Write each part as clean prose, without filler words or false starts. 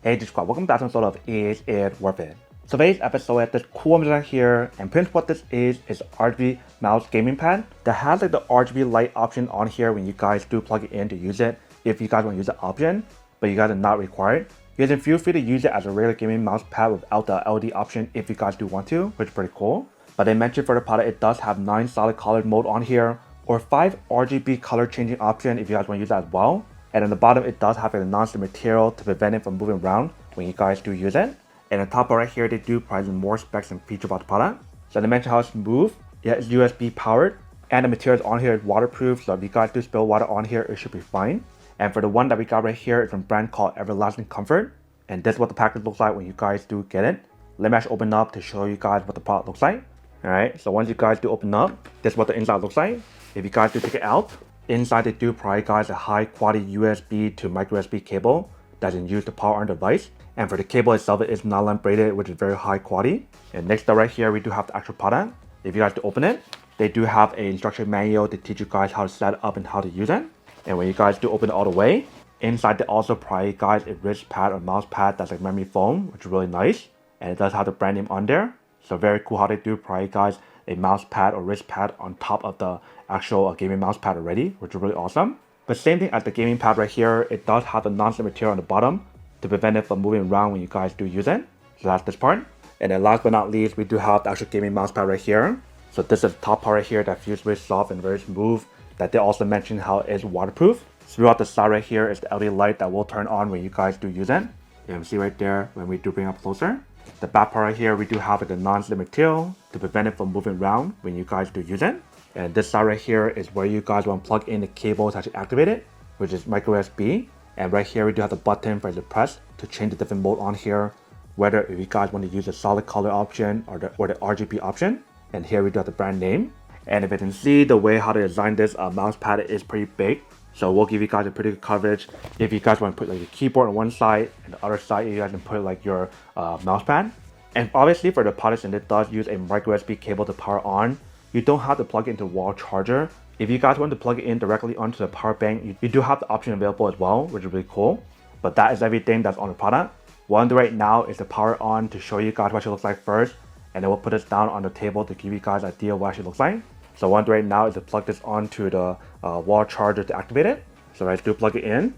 Hey Discord, welcome back to an episode of Is It Worth It? So today's episode has this cool design here, and pretty much what this is RGB mouse gaming pad that has like the RGB light option on here when you guys do plug it in to use it, if you guys want to use the option, but you guys are not required. You guys can feel free to use it as a regular gaming mouse pad without the LED option if you guys do want to, which is pretty cool. But they mentioned for the product it does have 9 solid color mode on here, or 5 RGB color changing option if you guys want to use that as well. And on the bottom it does have a non-slip material to prevent it from moving around when you guys do use it. And on top right here they do provide more specs and features about the product. So they mention how it's smooth, it's USB powered, and the materials on here is waterproof, so if you guys do spill water on here it should be fine. And for the one that we got right here is from a brand called Everlasting Comfort, and this is what the package looks like when you guys do get it. Let me actually open up to show you guys what the product looks like. Alright, so once you guys do open up, this is what the inside looks like. If you guys do take it out, inside they do provide guys a high quality USB to micro USB cable that is used to power on the device. And for the cable itself, it is nylon braided, which is very high quality. And next up right here, we do have the actual product. If you guys do open it, they do have an instruction manual to teach you guys how to set it up and how to use it. And when you guys do open it all the way, inside they also provide guys a wrist pad or mouse pad that's like memory foam, which is really nice. And it does have the brand name on there. So very cool how they do provide guys a mouse pad or wrist pad on top of the actual gaming mouse pad already, which is really awesome. But same thing as the gaming pad right here, it does have the non-slip material on the bottom to prevent it from moving around when you guys do use it. So that's this part. And then last but not least, we do have the actual gaming mouse pad right here. So this is the top part right here that feels very soft and very smooth, that they also mentioned how it is waterproof. Throughout the side right here is the LED light that will turn on when you guys do use it. You can see right there when we do bring up closer. The back part right here, we do have the non-slip material to prevent it from moving around when you guys do use it. And this side right here is where you guys want to plug in the cable to actually activate it, which is micro USB. And right here we do have the button for you to press to change the different mode on here, whether if you guys want to use the solid color option or the RGB option. And here we do have the brand name. And if you can see the way how they designed this mouse pad is pretty big, so we'll give you guys a pretty good coverage if you guys want to put like the keyboard on one side and the other side you guys can put like your mouse pad. And obviously for the product, and it does use a micro USB cable to power on, you don't have to plug it into a wall charger. If you guys want to plug it in directly onto the power bank, you do have the option available as well, which is really cool. But that is everything that's on the product. What I'm doing right now is to power on to show you guys what it looks like first, and then we'll put this down on the table to give you guys an idea what it looks like. So what I'm doing right now is to plug this onto the wall charger to activate it. So let's do plug it in.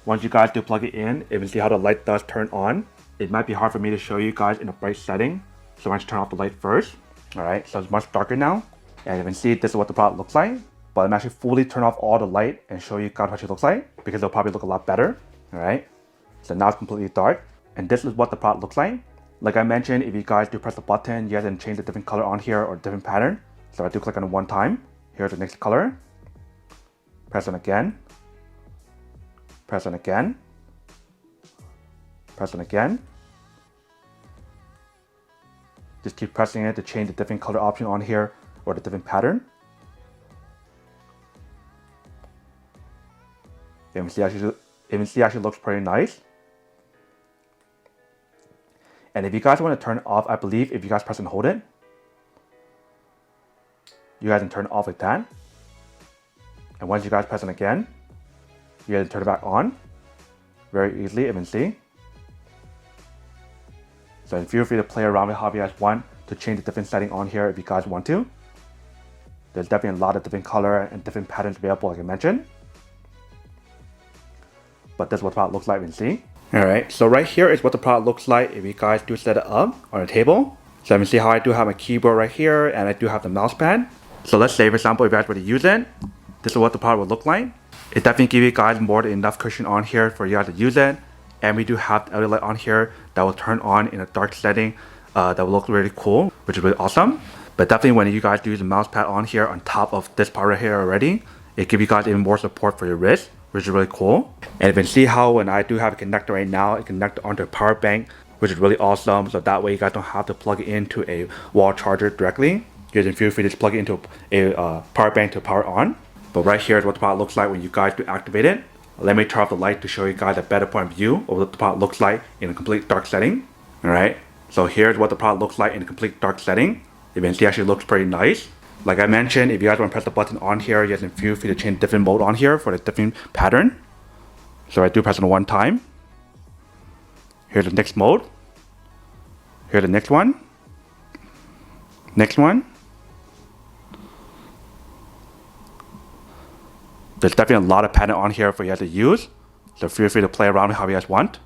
Once you guys do plug it in, you can see how the light does turn on. It might be hard for me to show you guys in a bright setting, so I'm going to turn off the light first. Alright, so it's much darker now. And you can see this is what the product looks like. But I'm actually fully turn off all the light and show you guys what it looks like, because it'll probably look a lot better. Alright, so now it's completely dark. And this is what the product looks like. Like I mentioned, if you guys do press the button, you guys can change the different color on here or different pattern. So I do click on it one time. Here's the next color. Press on again. Press on again. Press on again. Just keep pressing it to change the different color option on here or the different pattern. You can see actually looks pretty nice. And if you guys want to turn it off, I believe if you guys press and hold it, you guys can turn it off like that. And once you guys press it again, you guys can turn it back on very easily, you can see. So feel free to play around with however you guys want to change the different setting on here if you guys want to. There's definitely a lot of different color and different patterns available, like I mentioned. But this is what the product looks like, you can see. Alright, so right here is what the product looks like if you guys do set it up on a table. So you can see how I do have my keyboard right here, and I do have the mouse pad. So let's say for example if you guys were to use it, this is what the product would look like. It definitely gives you guys more than enough cushion on here for you guys to use it. And we do have the LED light on here that will turn on in a dark setting that will look really cool, which is really awesome. But definitely when you guys do use the mouse pad on here on top of this part right here already, it gives you guys even more support for your wrist, which is really cool. And you can see how when I do have a connector right now, it connects onto a power bank, which is really awesome. So that way you guys don't have to plug it into a wall charger directly. You guys can feel free to just plug it into a power bank to power on. But right here is what the product looks like when you guys do activate it. Let me turn off the light to show you guys a better point of view of what the product looks like in a complete dark setting. Alright, so here's what the product looks like in a complete dark setting. You can see it actually looks pretty nice. Like I mentioned, if you guys want to press the button on here, you guys can feel free to change different mode on here for the different pattern. So I do press it one time. Here's the next mode. Here's the next one. Next one. There's definitely a lot of pattern on here for you guys to use. So feel free to play around with how you guys want.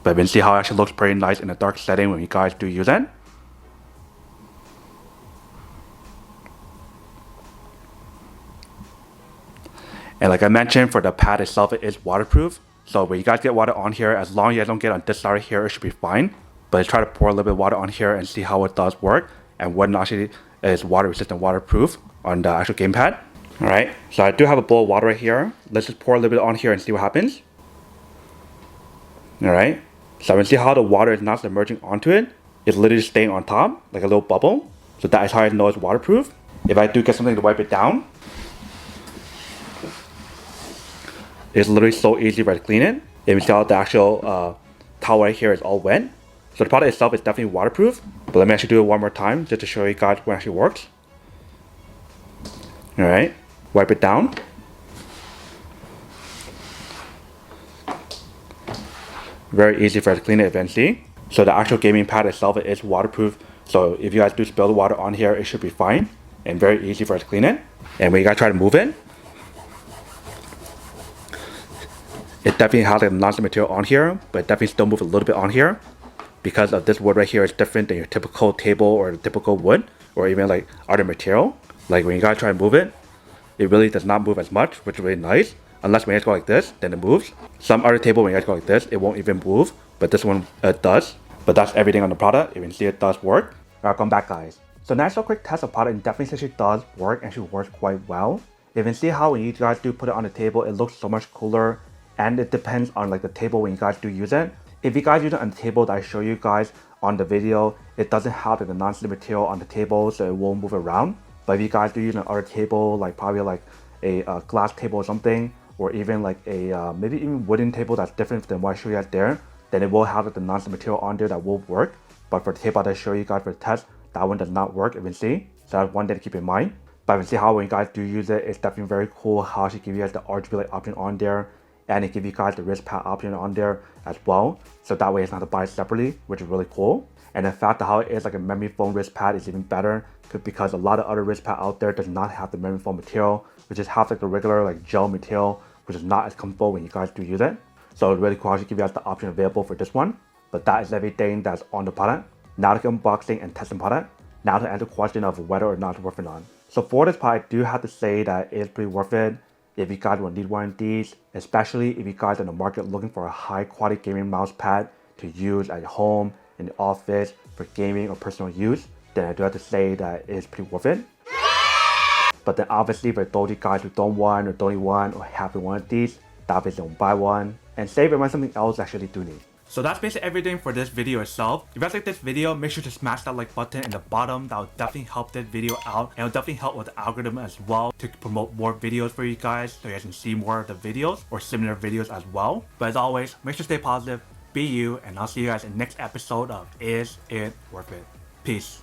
But you can see how it actually looks pretty nice in a dark setting when you guys do use it. And like I mentioned, for the pad itself, it is waterproof. So when you guys get water on here, as long as you guys don't get on this side here, it should be fine. But let's try to pour a little bit of water on here and see how it does work and what actually is water resistant, waterproof on the actual gamepad. Alright, so I do have a bowl of water right here. Let's just pour a little bit on here and see what happens. Alright, so we can see how the water is not submerging onto it. It's literally staying on top, like a little bubble. So that is how I know it's waterproof. If I do get something to wipe it down, it's literally so easy to clean it. If you see how the actual towel right here is all wet. So the product itself is definitely waterproof. But let me actually do it one more time just to show you guys what actually works. Alright, wipe it down. Very easy for us to clean it eventually. So the actual gaming pad itself is waterproof. So if you guys do spill the water on here, it should be fine. And very easy for us to clean it. And when you guys try to move it, it definitely has a non-stick material on here, but it definitely still moves a little bit on here because of this wood right here is different than your typical table or the typical wood or even like other material. Like when you guys try to move it, it really does not move as much, which is really nice. Unless when you guys go like this, then it moves. Some other table when you guys go like this, it won't even move, but this one does. But that's everything on the product. You can see it does work. Welcome back, guys. So now a quick test of product, and definitely actually does work and actually works quite well. You can see how when you guys do put it on the table, it looks so much cooler. And it depends on like the table when you guys do use it. If you guys use it on the table that I show you guys on the video, it doesn't have like, the non-stick material on the table, so it won't move around. But if you guys do use another table, like probably like a glass table or something, or even like a maybe even wooden table that's different than what I show you guys there, then it will have like, the non-stick material on there that will work. But for the table that I show you guys for the test, that one does not work, eventually. So that's one thing to keep in mind. But you can see how when you guys do use it, it's definitely very cool how she gives you guys the RGB light option on there. And it gives you guys the wrist pad option on there as well. So that way it's not to buy separately, which is really cool. And the fact that how it is like a memory foam wrist pad is even better because a lot of other wrist pad out there does not have the memory foam material, which just have like the regular like gel material, which is not as comfortable when you guys do use it. So it's really cool how she gives you guys the option available for this one. But that is everything that's on the product. Now to unboxing and testing product. Now to answer the question of whether or not it's worth it on. So for this product, I do have to say that it's pretty worth it. If you guys will need one of these, especially if you guys are in the market looking for a high quality gaming mouse pad to use at home, in the office, for gaming or personal use, then I do have to say that it's pretty worth it. But then obviously for those of you guys who don't want or don't need one or have one of these, obviously don't buy one and save it when something else actually do need. So that's basically everything for this video itself. If you guys like this video, make sure to smash that like button in the bottom. That will definitely help this video out, and it'll definitely help with the algorithm as well to promote more videos for you guys so you guys can see more of the videos or similar videos as well. But as always, make sure to stay positive, be you, and I'll see you guys in the next episode of Is It Worth It? Peace.